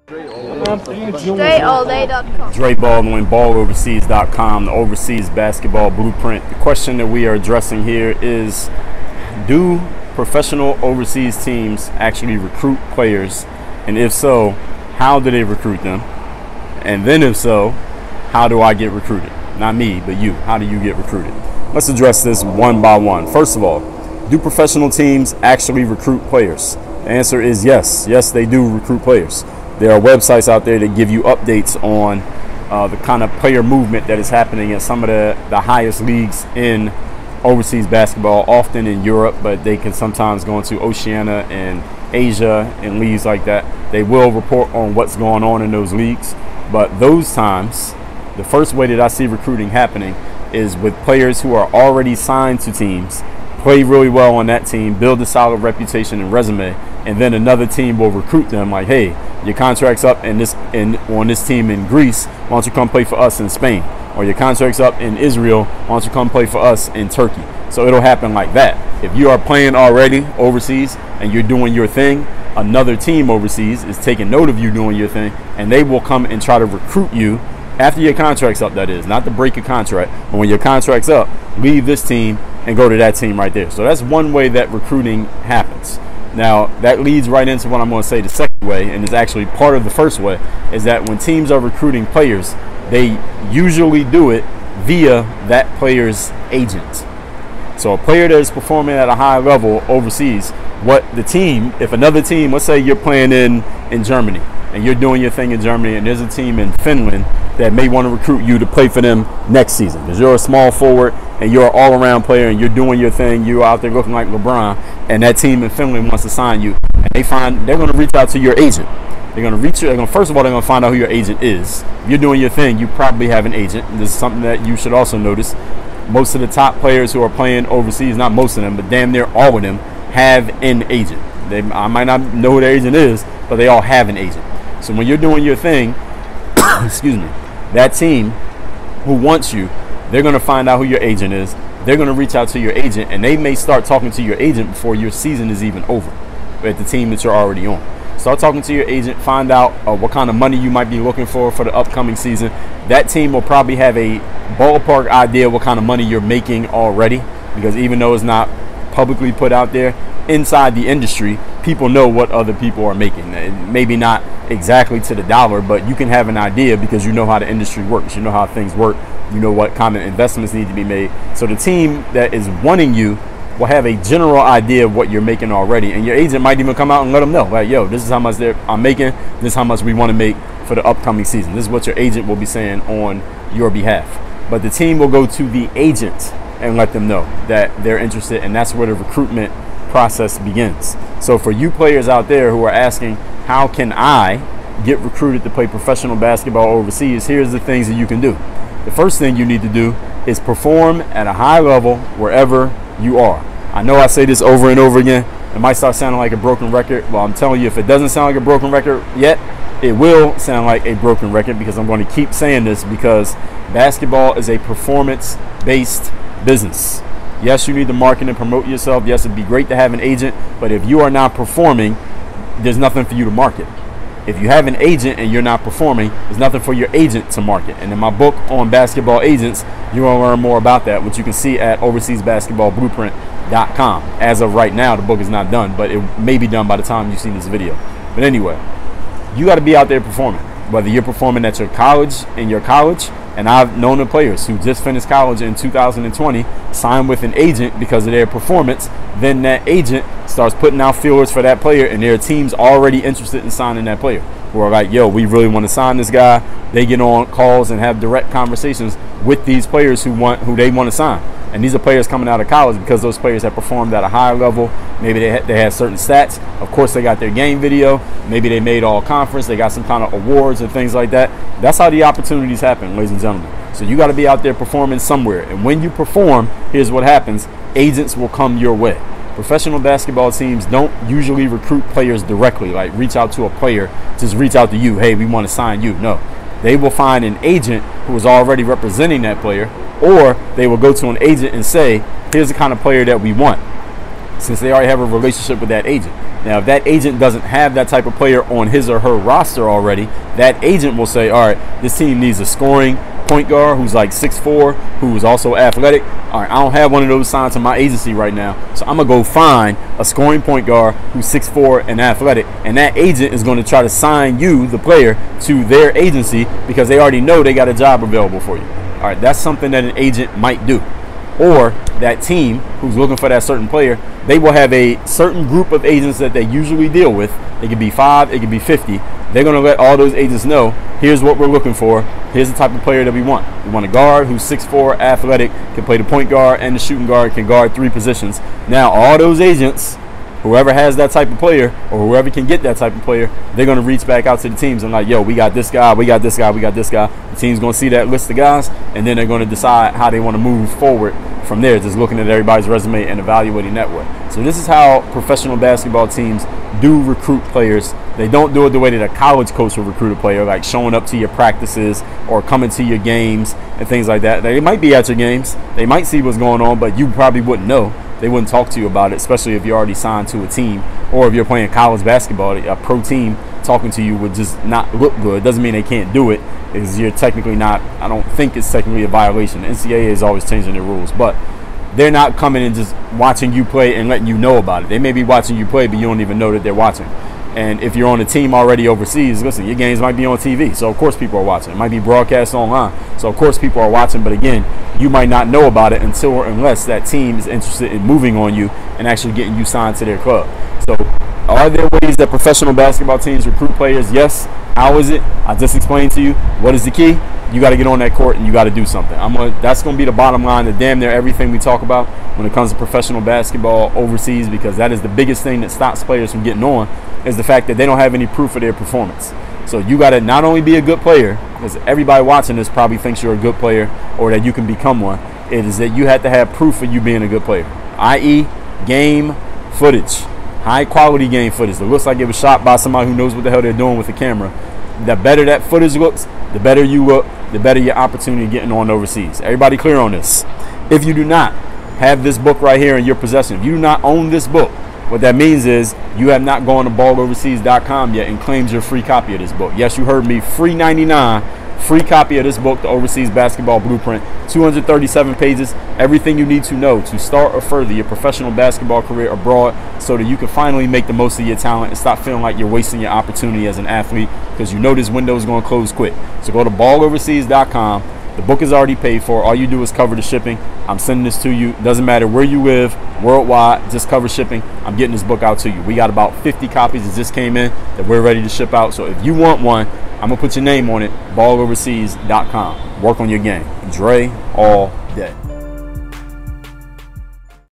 DreAllDay.com. Dre Baldwin, balloverseas.com, the overseas basketball blueprint. The question that we are addressing here is, do professional overseas teams actually recruit players? And if so, how do they recruit them? And then if so, how do I get recruited? Not me, but you. How do you get recruited? Let's address this one by one. First of all, do professional teams actually recruit players? The answer is yes. Yes, they do recruit players. There are websites out there that give you updates on the kind of player movement that is happening in some of the highest leagues in overseas basketball, often in Europe, but they can sometimes go into Oceania and Asia and leagues like that. They will report on what's going on in those leagues. But those times, the first way that I see recruiting happening is with players who are already signed to teams, play really well on that team, build a solid reputation and resume, and then another team will recruit them like, hey, your contract's up on this team in Greece, why don't you come play for us in Spain? Or your contract's up in Israel, why don't you come play for us in Turkey? So it'll happen like that. If you are playing already overseas and you're doing your thing, another team overseas is taking note of you doing your thing, and they will come and try to recruit you after your contract's up, that is, not to break your contract, but when your contract's up, leave this team and go to that team right there. So that's one way that recruiting happens. Now, that leads right into what I'm going to say the second way, and is actually part of the first way, is that when teams are recruiting players, they usually do it via that player's agent. So a player that is performing at a high level overseas, what the team, if another team, let's say you're playing in Germany, and you're doing your thing in Germany, and there's a team in Finland that may want to recruit you to play for them next season because you're a small forward and you're an all-around player and you're doing your thing, you're out there looking like LeBron, and that team in Finland wants to sign you, and they're going to reach out to your agent. They're going to reach you. First of all, they're going to find out who your agent is. If you're doing your thing, you probably have an agent. And this is something that you should also notice. Most of the top players who are playing overseas, not most of them, but damn near all of them, have an agent. I might not know who their agent is, but they all have an agent. So when you're doing your thing, excuse me, that team who wants you, they're going to find out who your agent is. They're going to reach out to your agent, and they may start talking to your agent before your season is even over at the team that you're already on. Start talking to your agent, find out what kind of money you might be looking for the upcoming season. That team will probably have a ballpark idea what kind of money you're making already, because even though it's not publicly put out there, inside the industry, people know what other people are making. Maybe not exactly to the dollar, but you can have an idea because you know how the industry works. You know how things work. You know what kind of investments need to be made. So the team that is wanting you will have a general idea of what you're making already, and your agent might even come out and let them know, like, yo, this is how much I'm making, this is how much we want to make for the upcoming season. This is what your agent will be saying on your behalf. But the team will go to the agent and let them know that they're interested, and that's where the recruitment process begins. So for you players out there who are asking, how can I get recruited to play professional basketball overseas, here's the things that you can do. The first thing you need to do is perform at a high level wherever you are. I know I say this over and over again. It might start sounding like a broken record. Well, I'm telling you, if it doesn't sound like a broken record yet, it will sound like a broken record, because I'm going to keep saying this, because basketball is a performance-based business. Yes, you need to market and promote yourself. Yes, it'd be great to have an agent, but if you are not performing, there's nothing for you to market. If you have an agent and you're not performing, there's nothing for your agent to market. And in my book on basketball agents, you're going to learn more about that, which you can see at overseasbasketballblueprint.com. As of right now, the book is not done, but it may be done by the time you see this video. But anyway, you got to be out there performing, whether you're performing at your college, and I've known the players who just finished college in 2020, signed with an agent because of their performance. Then that agent starts putting out feelers for that player, and there are teams already interested in signing that player who are like, yo, we really want to sign this guy. They get on calls and have direct conversations with these players who they want to sign. And these are players coming out of college because those players have performed at a higher level. Maybe they had certain stats. Of course, they got their game video. Maybe they made all conference. They got some kind of awards and things like that. That's how the opportunities happen, ladies and gentlemen. So you got to be out there performing somewhere. And when you perform, here's what happens. Agents will come your way. Professional basketball teams don't usually recruit players directly, like reach out to a player, just reach out to you. Hey, we want to sign you. No. They will find an agent who is already representing that player, or they will go to an agent and say, here's the kind of player that we want. since they already have a relationship with that agent. Now, if that agent doesn't have that type of player on his or her roster already, that agent will say, all right, this team needs a scoring point guard who's like 6'4", who is also athletic. All right, I don't have one of those signed to my agency right now, so I'm going to go find a scoring point guard who's 6'4" and athletic, and that agent is going to try to sign you, the player, to their agency because they already know they got a job available for you. All right, that's something that an agent might do. Or that team who's looking for that certain player, they will have a certain group of agents that they usually deal with. It could be 5, it could be 50. They're going to let all those agents know, here's what we're looking for. Here's the type of player that we want. We want a guard who's 6'4", athletic, can play the point guard and the shooting guard, can guard 3 positions. Now, all those agents, whoever has that type of player or whoever can get that type of player, they're going to reach back out to the teams and like, yo, we got this guy, we got this guy, we got this guy. The team's going to see that list of guys, and then they're going to decide how they want to move forward from there, just looking at everybody's resume and evaluating that way. So this is how professional basketball teams do recruit players. They don't do it the way that a college coach will recruit a player, like showing up to your practices or coming to your games and things like that. They might be at your games. They might see what's going on, but you probably wouldn't know. They wouldn't talk to you about it, especially if you're already signed to a team, or if you're playing college basketball. A pro team talking to you would just not look good. Doesn't mean they can't do it, because you're technically not, I don't think it's technically a violation. The NCAA is always changing their rules, but they're not coming and just watching you play and letting you know about it. They may be watching you play, but you don't even know that they're watching. And if you're on a team already overseas, listen, your games might be on TV, so of course people are watching. It might be broadcast online, so of course people are watching, but again, you might not know about it until or unless that team is interested in moving on you and actually getting you signed to their club. So are there ways that professional basketball teams recruit players? Yes. How is it? I just explained to you. What is the key? You got to get on that court and you got to do something. That's going to be the bottom line to damn near everything we talk about when it comes to professional basketball overseas, because that is the biggest thing that stops players from getting on, is the fact that they don't have any proof of their performance. So you got to not only be a good player, because everybody watching this probably thinks you're a good player or that you can become one. It is that you have to have proof of you being a good player, i.e. game footage, high quality game footage that looks like it was shot by somebody who knows what the hell they're doing with the camera. The better that footage looks, the better you look, the better your opportunity of getting on overseas. Everybody clear on this? If you do not have this book right here in your possession, if you do not own this book, what that means is you have not gone to balloverseas.com yet and claimed your free copy of this book. Yes, you heard me, free 99, free copy of this book, The Overseas Basketball Blueprint, 237 pages, everything you need to know to start or further your professional basketball career abroad, so that you can finally make the most of your talent and stop feeling like you're wasting your opportunity as an athlete, because you know this window is going to close quick. So go to balloverseas.com. The book is already paid for. All you do is cover the shipping. I'm sending this to you. Doesn't matter where you live, worldwide, just cover shipping. I'm getting this book out to you. We got about 50 copies that just came in that we're ready to ship out. So if you want one, I'm going to put your name on it, balloverseas.com. Work on your game. Dre all day.